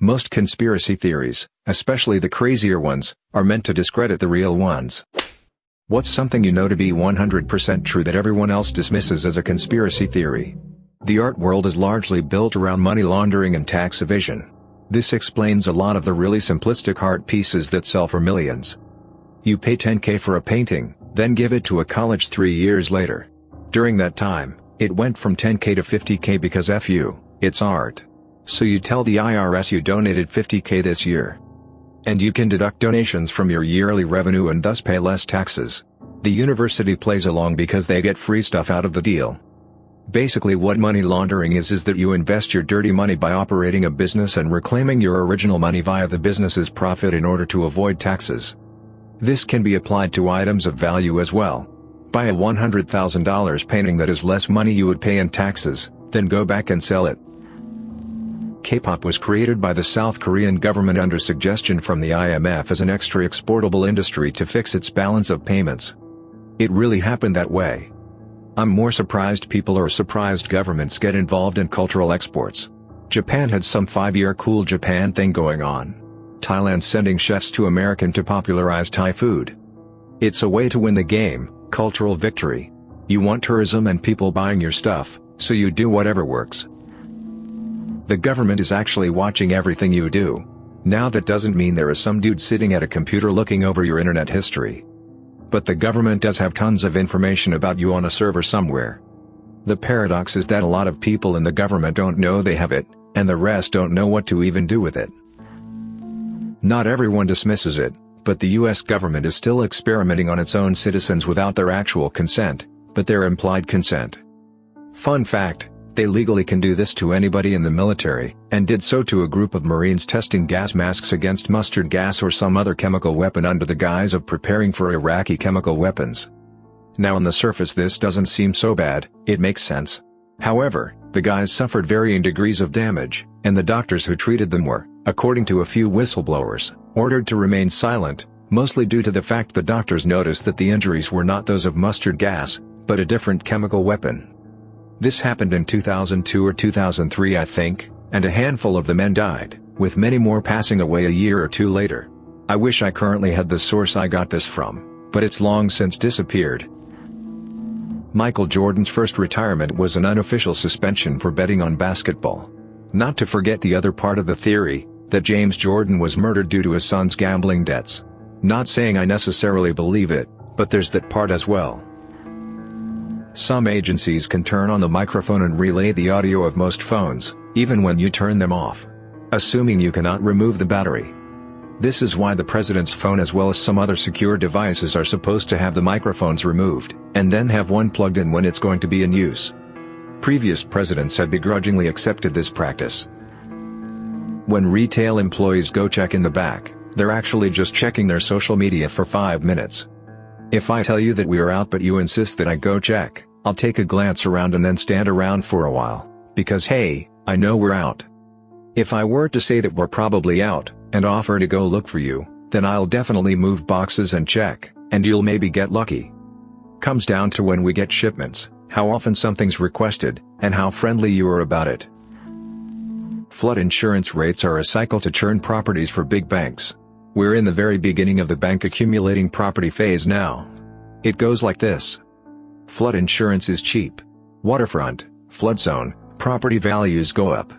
Most conspiracy theories, especially the crazier ones, are meant to discredit the real ones. What's something you know to be 100% true that everyone else dismisses as a conspiracy theory? The art world is largely built around money laundering and tax evasion. This explains a lot of the really simplistic art pieces that sell for millions. You pay $10K for a painting, then give it to a college 3 years later. During that time, it went from $10K to $50K because F you, it's art. So you tell the IRS you donated $50K this year. And you can deduct donations from your yearly revenue and thus pay less taxes. The university plays along because they get free stuff out of the deal. Basically what money laundering is that you invest your dirty money by operating a business and reclaiming your original money via the business's profit in order to avoid taxes. This can be applied to items of value as well. Buy a $100,000 painting that is less money you would pay in taxes, then go back and sell it. K-pop was created by the South Korean government under suggestion from the IMF as an extra exportable industry to fix its balance of payments. It really happened that way. I'm more surprised people or surprised governments get involved in cultural exports. Japan had some 5-year Cool Japan thing going on. Thailand sending chefs to America to popularize Thai food. It's a way to win the game, cultural victory. You want tourism and people buying your stuff, so you do whatever works. The government is actually watching everything you do. Now that doesn't mean there is some dude sitting at a computer looking over your internet history. But the government does have tons of information about you on a server somewhere. The paradox is that a lot of people in the government don't know they have it, and the rest don't know what to even do with it. Not everyone dismisses it, but the US government is still experimenting on its own citizens without their actual consent, but their implied consent. Fun fact: they legally can do this to anybody in the military, and did so to a group of Marines testing gas masks against mustard gas or some other chemical weapon under the guise of preparing for Iraqi chemical weapons. Now on the surface this doesn't seem so bad, it makes sense. However, the guys suffered varying degrees of damage, and the doctors who treated them were, according to a few whistleblowers, ordered to remain silent, mostly due to the fact the doctors noticed that the injuries were not those of mustard gas, but a different chemical weapon. This happened in 2002 or 2003 I think, and a handful of the men died, with many more passing away a year or two later. I wish I currently had the source I got this from, but it's long since disappeared. Michael Jordan's first retirement was an unofficial suspension for betting on basketball. Not to forget the other part of the theory, that James Jordan was murdered due to his son's gambling debts. Not saying I necessarily believe it, but there's that part as well. Some agencies can turn on the microphone and relay the audio of most phones, even when you turn them off. Assuming you cannot remove the battery. This is why the president's phone as well as some other secure devices are supposed to have the microphones removed, and then have one plugged in when it's going to be in use. Previous presidents have begrudgingly accepted this practice. When retail employees go check in the back, they're actually just checking their social media for 5 minutes. If I tell you that we are out but you insist that I go check, I'll take a glance around and then stand around for a while, because hey, I know we're out. If I were to say that we're probably out, and offer to go look for you, then I'll definitely move boxes and check, and you'll maybe get lucky. Comes down to when we get shipments, how often something's requested, and how friendly you are about it. Flood insurance rates are a cycle to churn properties for big banks. We're in the very beginning of the bank accumulating property phase now. It goes like this. Flood insurance is cheap. Waterfront, flood zone, property values go up.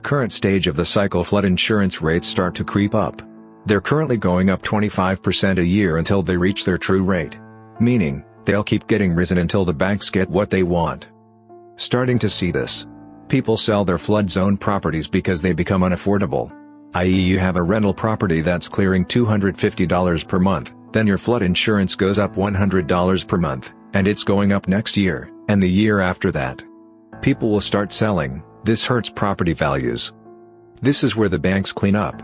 Current stage of the cycle, flood insurance rates start to creep up. They're currently going up 25% a year until they reach their true rate. Meaning, they'll keep getting risen until the banks get what they want. Starting to see this. People sell their flood zone properties because they become unaffordable. I.e. you have a rental property that's clearing $250 per month, then your flood insurance goes up $100 per month, and it's going up next year, and the year after that. People will start selling. This hurts property values. This is where the banks clean up.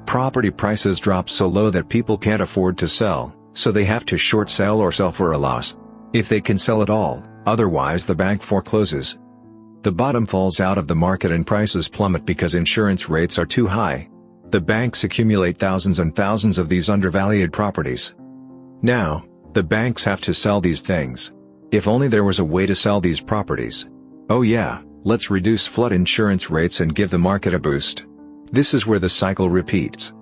Property prices drop so low that people can't afford to sell, so they have to short sell or sell for a loss. If they can sell at all, otherwise the bank forecloses. The bottom falls out of the market and prices plummet because insurance rates are too high. The banks accumulate thousands and thousands of these undervalued properties. Now, the banks have to sell these things. If only there was a way to sell these properties. Oh yeah, let's reduce flood insurance rates and give the market a boost. This is where the cycle repeats.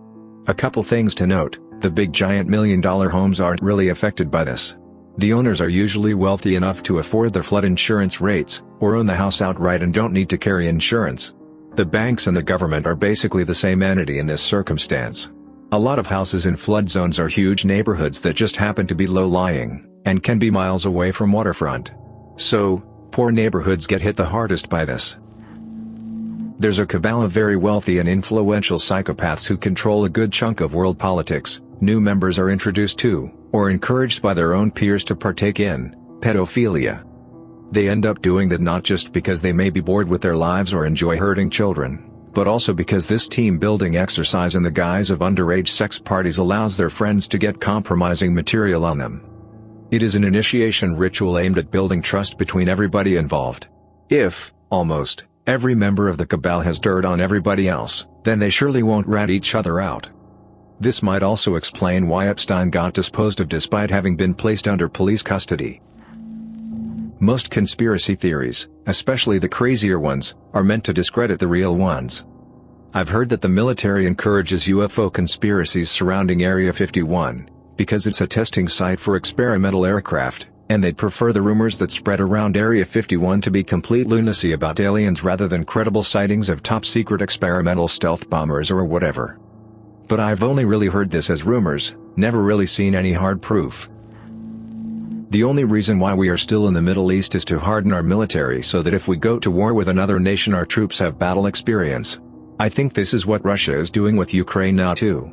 A couple things to note: the big giant million-dollar homes aren't really affected by this. The owners are usually wealthy enough to afford the flood insurance rates, or own the house outright and don't need to carry insurance. The banks and the government are basically the same entity in this circumstance. A lot of houses in flood zones are huge neighborhoods that just happen to be low-lying, and can be miles away from waterfront. So, poor neighborhoods get hit the hardest by this. There's a cabal of very wealthy and influential psychopaths who control a good chunk of world politics. New members are introduced to, or encouraged by their own peers to partake in, pedophilia. They end up doing that not just because they may be bored with their lives or enjoy hurting children, but also because this team-building exercise in the guise of underage sex parties allows their friends to get compromising material on them. It is an initiation ritual aimed at building trust between everybody involved. If, almost, every member of the cabal has dirt on everybody else, then they surely won't rat each other out. This might also explain why Epstein got disposed of despite having been placed under police custody. Most conspiracy theories, especially the crazier ones, are meant to discredit the real ones. I've heard that the military encourages UFO conspiracies surrounding Area 51, because it's a testing site for experimental aircraft, and they'd prefer the rumors that spread around Area 51 to be complete lunacy about aliens rather than credible sightings of top-secret experimental stealth bombers or whatever. But I've only really heard this as rumors, never really seen any hard proof. The only reason why we are still in the Middle East is to harden our military so that if we go to war with another nation our troops have battle experience. I think this is what Russia is doing with Ukraine now too.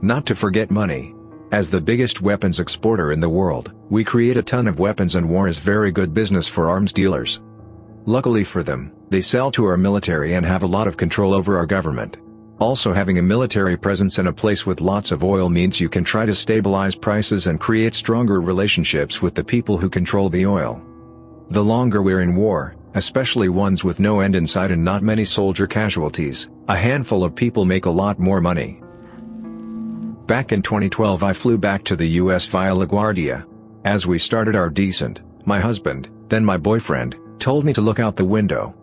Not to forget money. As the biggest weapons exporter in the world, we create a ton of weapons and war is very good business for arms dealers. Luckily for them, they sell to our military and have a lot of control over our government. Also, having a military presence in a place with lots of oil means you can try to stabilize prices and create stronger relationships with the people who control the oil. The longer we're in war, especially ones with no end in sight and not many soldier casualties, a handful of people make a lot more money. Back in 2012 I flew back to the US via LaGuardia. As we started our descent, my husband, then my boyfriend, told me to look out the window.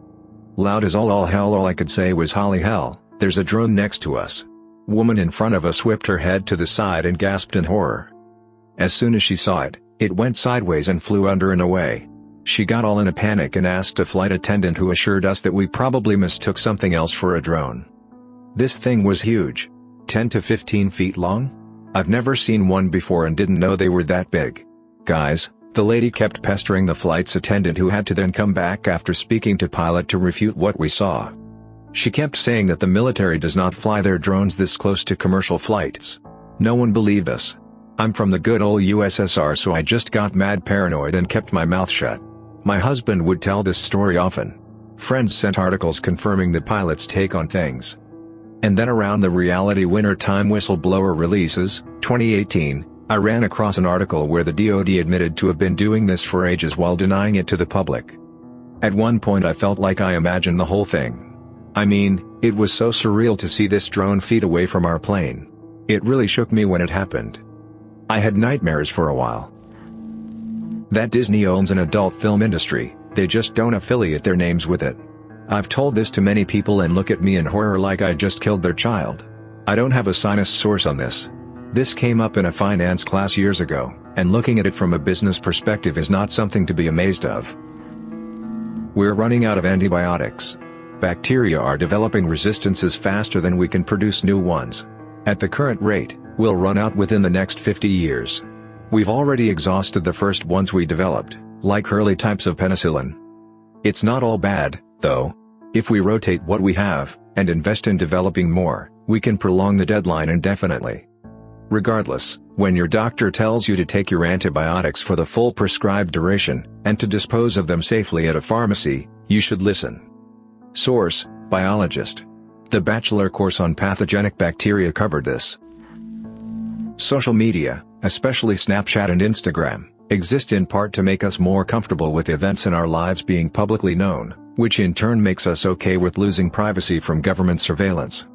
Loud as all hell, all I could say was holy hell. There's a drone next to us. Woman in front of us whipped her head to the side and gasped in horror. As soon as she saw it, it went sideways and flew under and away. She got all in a panic and asked a flight attendant who assured us that we probably mistook something else for a drone. This thing was huge. 10 to 15 feet long? I've never seen one before and didn't know they were that big. Guys, the lady kept pestering the flight's attendant who had to then come back after speaking to pilot to refute what we saw. She kept saying that the military does not fly their drones this close to commercial flights. No one believed us. I'm from the good old USSR, so I just got mad paranoid and kept my mouth shut. My husband would tell this story often. Friends sent articles confirming the pilot's take on things. And then around the Reality Winter Time whistleblower releases, 2018, I ran across an article where the DoD admitted to have been doing this for ages while denying it to the public. At one point I felt like I imagined the whole thing. I mean, it was so surreal to see this drone feet away from our plane. It really shook me when it happened. I had nightmares for a while. That Disney owns an adult film industry, they just don't affiliate their names with it. I've told this to many people and look at me in horror like I just killed their child. I don't have a sinus source on this. This came up in a finance class years ago, and looking at it from a business perspective is not something to be amazed of. We're running out of antibiotics. Bacteria are developing resistances faster than we can produce new ones. At the current rate, we'll run out within the next 50 years. We've already exhausted the first ones we developed, like early types of penicillin. It's not all bad, though. If we rotate what we have, and invest in developing more, we can prolong the deadline indefinitely. Regardless, when your doctor tells you to take your antibiotics for the full prescribed duration, and to dispose of them safely at a pharmacy, you should listen. Source: Biologist. The bachelor course on pathogenic bacteria covered this. Social media, especially Snapchat and Instagram, exist in part to make us more comfortable with events in our lives being publicly known, which in turn makes us okay with losing privacy from government surveillance.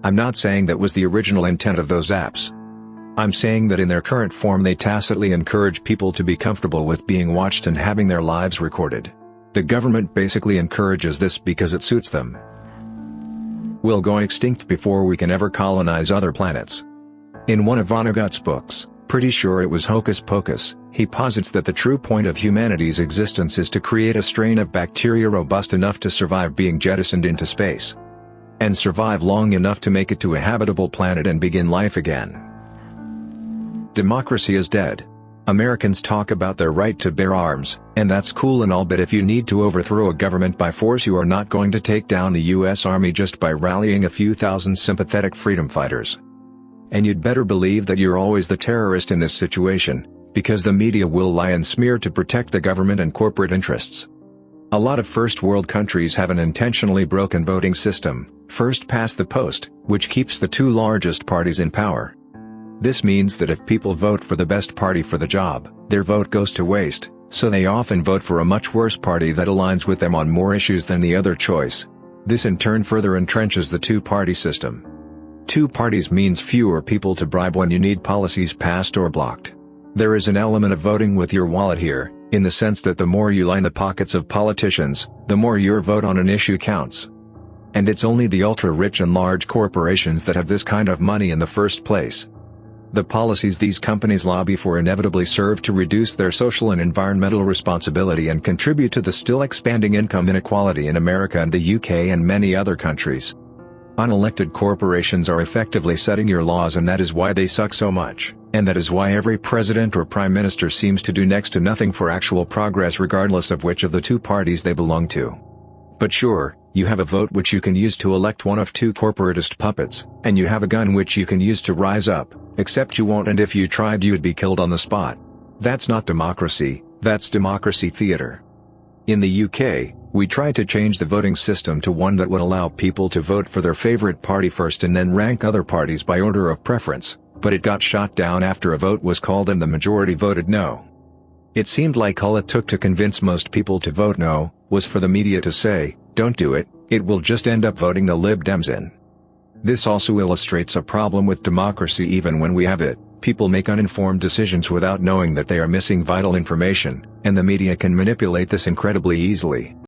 I'm not saying that was the original intent of those apps. I'm saying that in their current form they tacitly encourage people to be comfortable with being watched and having their lives recorded. The government basically encourages this because it suits them. We'll go extinct before we can ever colonize other planets. In one of Vonnegut's books, pretty sure it was Hocus Pocus, he posits that the true point of humanity's existence is to create a strain of bacteria robust enough to survive being jettisoned into space. And survive long enough to make it to a habitable planet and begin life again. Democracy is dead. Americans talk about their right to bear arms, and that's cool and all, but if you need to overthrow a government by force, you are not going to take down the US Army just by rallying a few thousand sympathetic freedom fighters. And you'd better believe that you're always the terrorist in this situation, because the media will lie and smear to protect the government and corporate interests. A lot of first world countries have an intentionally broken voting system, first past the post, which keeps the two largest parties in power. This means that if people vote for the best party for the job, their vote goes to waste, so they often vote for a much worse party that aligns with them on more issues than the other choice. This in turn further entrenches the two-party system. Two parties means fewer people to bribe when you need policies passed or blocked. There is an element of voting with your wallet here, in the sense that the more you line the pockets of politicians, the more your vote on an issue counts. And it's only the ultra-rich and large corporations that have this kind of money in the first place. The policies these companies lobby for inevitably serve to reduce their social and environmental responsibility and contribute to the still expanding income inequality in America and the UK and many other countries. Unelected corporations are effectively setting your laws, and that is why they suck so much, and that is why every president or prime minister seems to do next to nothing for actual progress regardless of which of the two parties they belong to. But sure, you have a vote which you can use to elect one of two corporatist puppets, and you have a gun which you can use to rise up, except you won't, and if you tried you'd be killed on the spot. That's not democracy, that's democracy theater. In the UK, we tried to change the voting system to one that would allow people to vote for their favorite party first and then rank other parties by order of preference, but it got shot down after a vote was called and the majority voted no. It seemed like all it took to convince most people to vote no, was for the media to say, "Don't do it, it will just end up voting the Lib Dems in." This also illustrates a problem with democracy. Even when we have it, people make uninformed decisions without knowing that they are missing vital information, and the media can manipulate this incredibly easily.